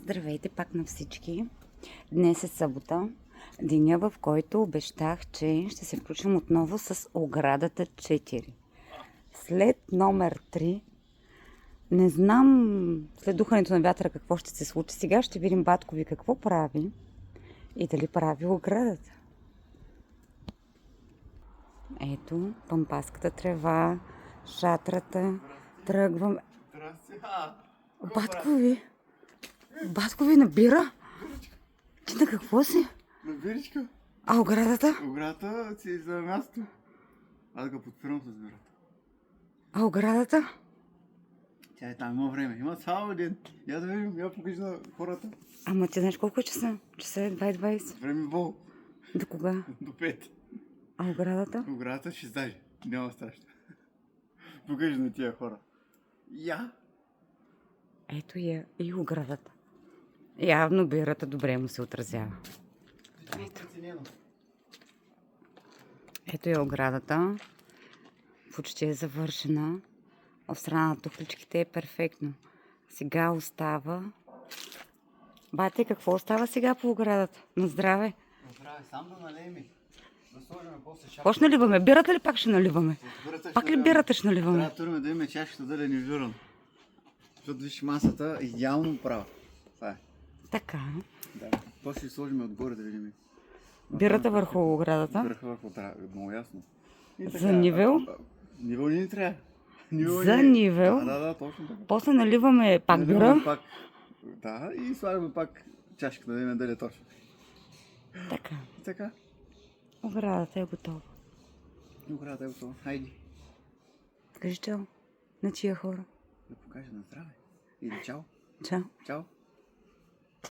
Здравейте пак на всички! Днес е събота, деня в който обещах, че ще се включим отново с оградата 4. След номер 3, не знам след духането на вятъра какво ще се случи. Сега ще видим батко ви какво прави и дали прави оградата. Ето, пампаската трева, шатрата, тръгвам. Батко ви набира? Ти на какво си? На биричка. А оградата? Оградата си е за място. Аз го подпирам с бюрата. А оградата? Тя е там, има време. Има цял ден. Я да видим, я покажи на хората. Ама ти знаеш колко е часа? Часа е 2:20. Време бол. До кога? До 5. А оградата? Оградата ще издаже. Няма страшно. Покажи на тия хора. Я. Ето я и оградата. Явно бирата добре му се отразява. Ето е оградата. Почти е завършена. В страна на тухличките е перфектно. Сега остава... Бате, какво остава сега по оградата? На здраве! Здраве, сам да налеем. Да сложим после шапка. Какво ще наливаме? Бирата ли пак ще наливаме? Пак ли бирата ще наливаме? Трябва да турим да имаме чашката да е нивелирана. Защото виж масата идеално права. Това е. Така. Да. После ще сложим отгоре да видим. Бирата върху оградата. Върху много ясно. За нивел? Нивел не ни трябва. За нивел? Да, точно така. После наливаме пак бира. Пак, да, и слагаме пак чашката, да видим дали е точно. Така. И така. Оградата е готова. Оградата е готова. Хайди. Кажи чао на тия хора. Да покажа на здраве. Или чао. Чао. Чао.